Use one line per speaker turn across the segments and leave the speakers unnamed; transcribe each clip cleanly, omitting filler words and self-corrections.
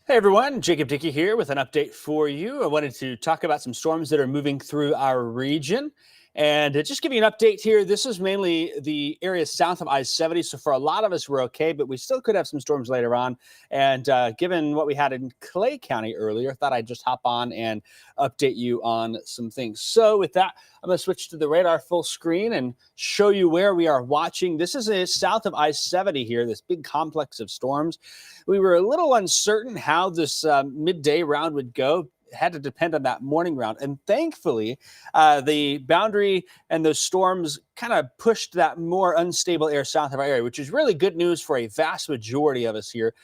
Hey everyone, Jacob Dickey here with an update for you. I wanted to talk about some storms that are moving through our region and just give you an update here. This is mainly the area south of I-70. So for a lot of us, we're okay, but we still could have some storms later on. And given what we had in Clay County earlier, I thought I'd just hop on and update you on some things. So with that, I'm going to switch to the radar full screen and show you where we are watching. This is south of I-70 here, this big complex of storms. We were a little uncertain how this midday round would go. It had to depend on that morning round. And thankfully, the boundary and those storms kind of pushed that more unstable air south of our area, which is really good news for a vast majority of us here.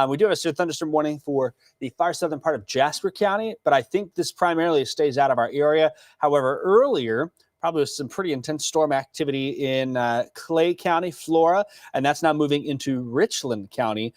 We do have a severe thunderstorm warning for the far southern part of Jasper County, but I think this primarily stays out of our area. However, earlier, probably with some pretty intense storm activity in Clay County, Florida, and that's now moving into Richland County,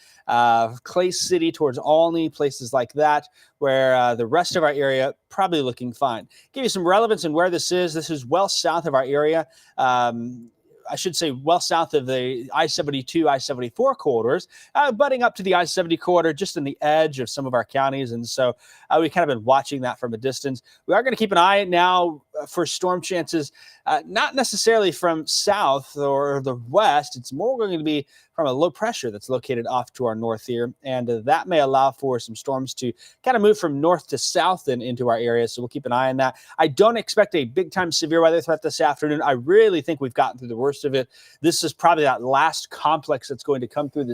Clay City towards Olney, places like that, where the rest of our area probably looking fine. Give you some relevance in where this is. This is well south of our area. I should say well south of the I-72, I-74 corridors, butting up to the I-70 corridor, just in the edge of some of our counties. And so we've kind of been watching that from a distance. We are going to keep an eye now for storm chances, not necessarily from south or the west. It's more going to be from a low pressure that's located off to our north here. And that may allow for some storms to kind of move from north to south and into our area. So we'll keep an eye on that. I don't expect a big time severe weather threat this afternoon. I really think we've gotten through the worst of it. This is probably that last complex that's going to come through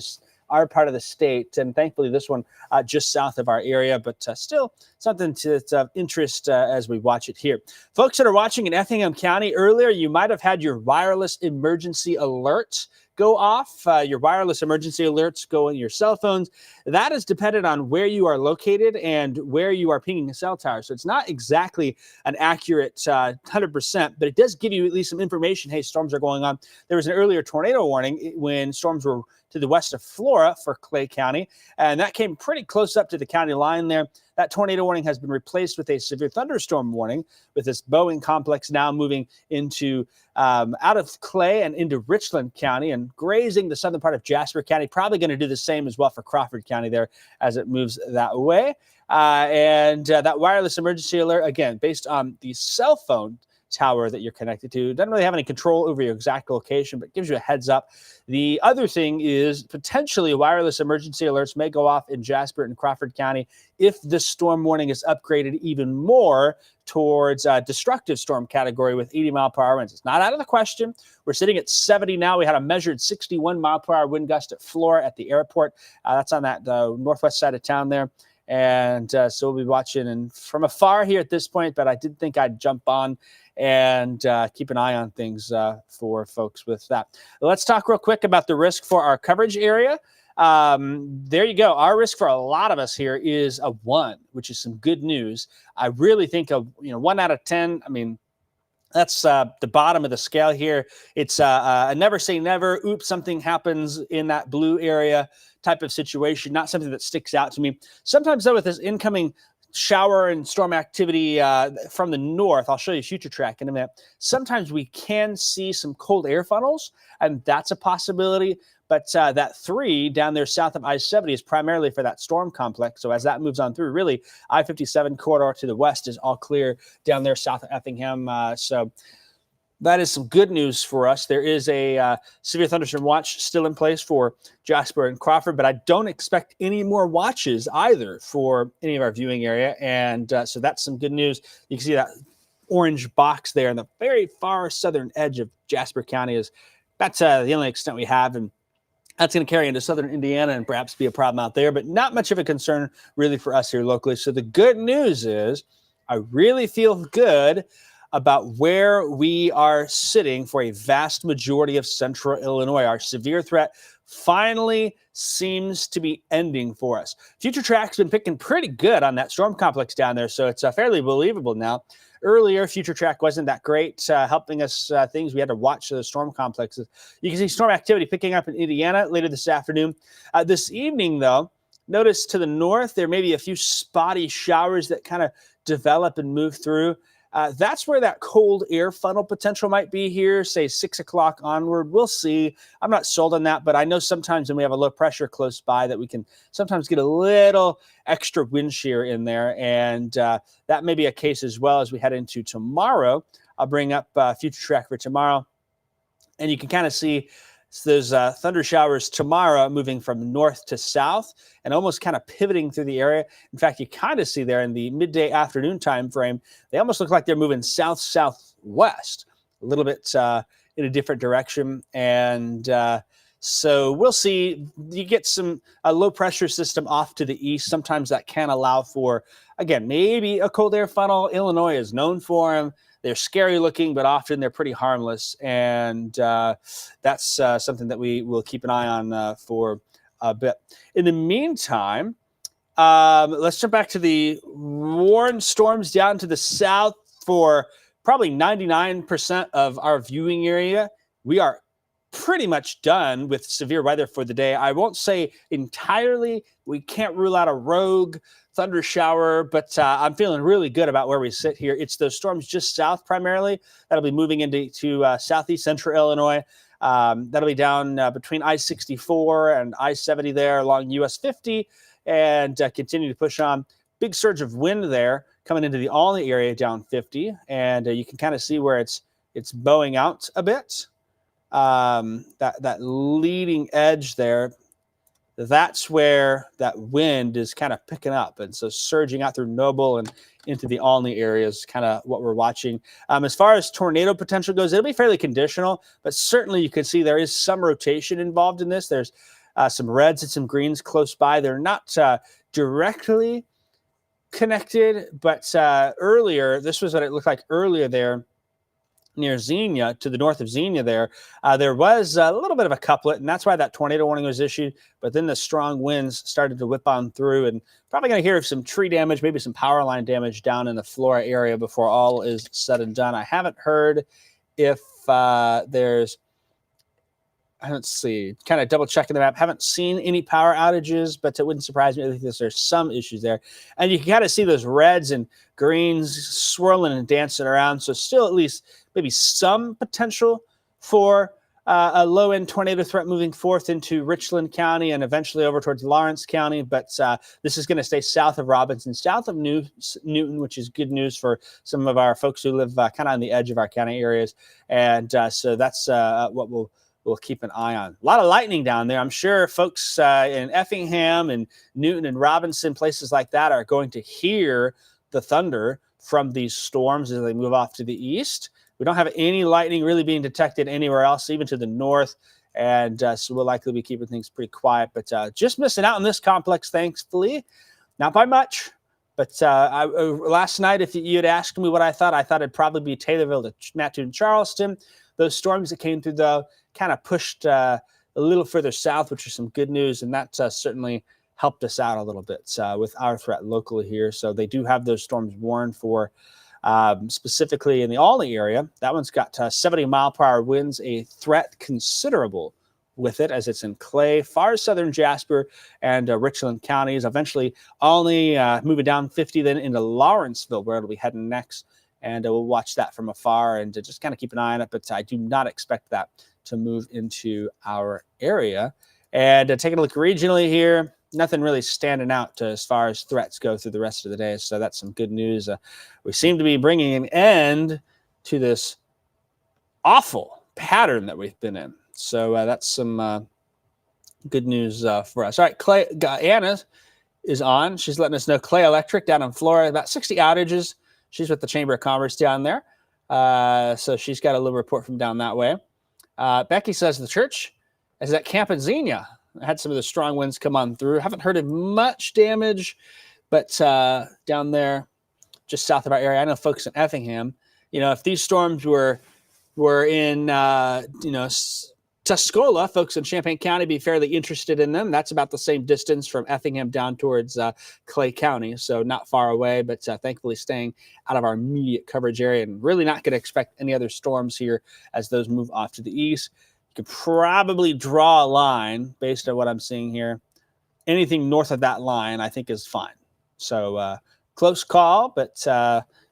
our part of the state, and thankfully this one just south of our area, but still something that's of interest as we watch it here. Folks that are watching in Effingham County earlier, you might have had your wireless emergency alerts go off. Your wireless emergency alerts go in your cell phones. That is dependent on where you are located and where you are pinging a cell tower. So it's not exactly an accurate 100%, but it does give you at least some information. Hey, storms are going on. There was an earlier tornado warning when storms were to the west of Flora for Clay County, and that came pretty close up to the county line there. That tornado warning has been replaced with a severe thunderstorm warning, with this Boeing complex now moving into out of Clay and into Richland County and grazing the southern part of Jasper County. Probably going to do the same as well for Crawford County there as it moves that way. And that wireless emergency alert, again, based on the cell phone tower that you're connected to, doesn't really have any control over your exact location, but gives you a heads up. The other thing is potentially wireless emergency alerts may go off in Jasper and Crawford County if the storm warning is upgraded even more towards destructive storm category with 80-mile-per-hour winds. It's not out of the question. We're sitting at 70 now. We had a measured 61-mile-per-hour wind gust at Flora at the airport. That's on that northwest side of town there. And so we'll be watching and from afar here at this point, but I did think I'd jump on and keep an eye on things for folks with that. Let's talk real quick about the risk for our coverage area. There you go. Our risk for a lot of us here is a 1, which is some good news. I really think 1 out of 10. I mean, that's the bottom of the scale here. It's a never say never. Oops, something happens in that blue area type of situation. Not something that sticks out to me. Sometimes, though, with this incoming shower and storm activity from the north, I'll show you future track in a minute. Sometimes we can see some cold air funnels, and that's a possibility. But that 3 down there south of I-70 is primarily for that storm complex. So as that moves on through, really, I-57 corridor to the west is all clear down there south of Effingham. So that is some good news for us. There is a severe thunderstorm watch still in place for Jasper and Crawford, but I don't expect any more watches either for any of our viewing area. And so that's some good news. You can see that orange box there on the very far southern edge of Jasper County. That's the only extent we have. And that's going to carry into southern Indiana and perhaps be a problem out there, but not much of a concern really for us here locally. So the good news is I really feel good about where we are sitting for a vast majority of central Illinois. Our severe threat finally seems to be ending for us. Future Track's been picking pretty good on that storm complex down there, so it's fairly believable now. Earlier, Future Track wasn't that great, helping us things. We had to watch the storm complexes. You can see storm activity picking up in Indiana later this afternoon. This evening, though, notice to the north, there may be a few spotty showers that kind of develop and move through. That's where that cold air funnel potential might be here, say 6 o'clock onward. We'll see. I'm not sold on that, but I know sometimes when we have a low pressure close by that we can sometimes get a little extra wind shear in there. And that may be a case as well as we head into tomorrow. I'll bring up future track for tomorrow. And you can kind of see those thunder showers tomorrow moving from north to south and almost kind of pivoting through the area. In fact, you kind of see there in the midday afternoon time frame, they almost look like they're moving south-southwest, a little bit in a different direction. And so we'll see. You get a low pressure system off to the east. Sometimes that can allow for, again, maybe a cold air funnel. Illinois is known for them. They're scary looking, but often they're pretty harmless. And that's something that we will keep an eye on for a bit. In the meantime, let's jump back to the warned storms down to the south for probably 99% of our viewing area. We are pretty much done with severe weather for the day. I won't say entirely. We can't rule out a rogue thunder shower, but I'm feeling really good about where we sit here. It's those storms just south primarily that'll be moving into southeast central Illinois. That'll be down between I-64 and I-70 there along US 50 and continue to push on. Big surge of wind there coming into the Olney area down 50, and you can kind of see where it's bowing out a bit. That leading edge there, that's where that wind is kind of picking up. And so surging out through Noble and into the Olney area is kind of what we're watching. As far as tornado potential goes, it'll be fairly conditional, but certainly you can see there is some rotation involved in this. There's some reds and some greens close by. They're not directly connected, but earlier, this was what it looked like earlier there near Xenia, to the north of Xenia there was a little bit of a couplet, and that's why that tornado warning was issued. But then the strong winds started to whip on through, and probably going to hear of some tree damage, maybe some power line damage down in the Flora area before all is said and done. I haven't heard if there's, let's see, kind of double checking the map. Haven't seen any power outages, but it wouldn't surprise me if there's some issues there. And you can kind of see those reds and greens swirling and dancing around. So still at least maybe some potential for a low-end tornado threat moving forth into Richland County and eventually over towards Lawrence County. But this is going to stay south of Robinson, south of Newton, which is good news for some of our folks who live kind of on the edge of our county areas. And so that's what we'll keep an eye on. A lot of lightning down there. I'm sure folks in Effingham and Newton and Robinson, places like that, are going to hear the thunder from these storms as they move off to the east. We don't have any lightning really being detected anywhere else, even to the north. And so we'll likely be keeping things pretty quiet. But just missing out on this complex, thankfully. Not by much. But last night, if you had asked me what I thought it'd probably be Taylorville to Mattoon, Charleston. Those storms that came through, though, kind of pushed a little further south, which is some good news. And that certainly helped us out a little bit with our threat locally here. So they do have those storms warned for specifically in the Olney area. That one's got 70-mile-per-hour winds, a threat considerable with it as it's in Clay, far southern Jasper and Richland counties. Eventually, Olney moving down 50, then into Lawrenceville, where it'll be heading next. And we'll watch that from afar and just kind of keep an eye on it. But I do not expect that to move into our area. And taking a look regionally here, nothing really standing out as far as threats go through the rest of the day. So that's some good news. We seem to be bringing an end to this awful pattern that we've been in. So that's some good news for us. All right, Anna is on. She's letting us know Clay Electric down in Florida, about 60 outages. She's with the Chamber of Commerce down there. So she's got a little report from down that way. Becky says the church is at Camp in Xenia. Had some of the strong winds come on through. Haven't heard of much damage, but down there, just south of our area, I know folks in Effingham, if these storms were in, Tuscola, folks in Champaign County be fairly interested in them. That's about the same distance from Effingham down towards Clay County, so not far away, but thankfully staying out of our immediate coverage area and really not going to expect any other storms here as those move off to the east. You could probably draw a line based on what I'm seeing here. Anything north of that line, I think, is fine. So close call, but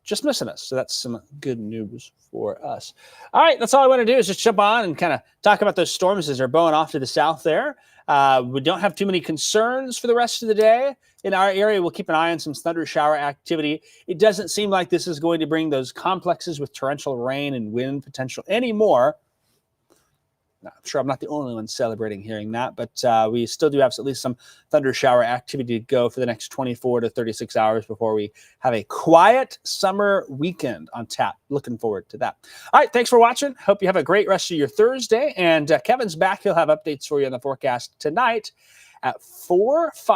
just missing us. So that's some good news for us. All right, that's all I want to do is just jump on and kind of talk about those storms as they're blowing off to the south there. We don't have too many concerns for the rest of the day. In our area, we'll keep an eye on some thunder shower activity. It doesn't seem like this is going to bring those complexes with torrential rain and wind potential anymore. I'm sure I'm not the only one celebrating hearing that, but we still do have at least some thunder shower activity to go for the next 24 to 36 hours before we have a quiet summer weekend on tap. Looking forward to that. All right, thanks for watching. Hope you have a great rest of your Thursday. And Kevin's back. He'll have updates for you on the forecast tonight at 4, 5.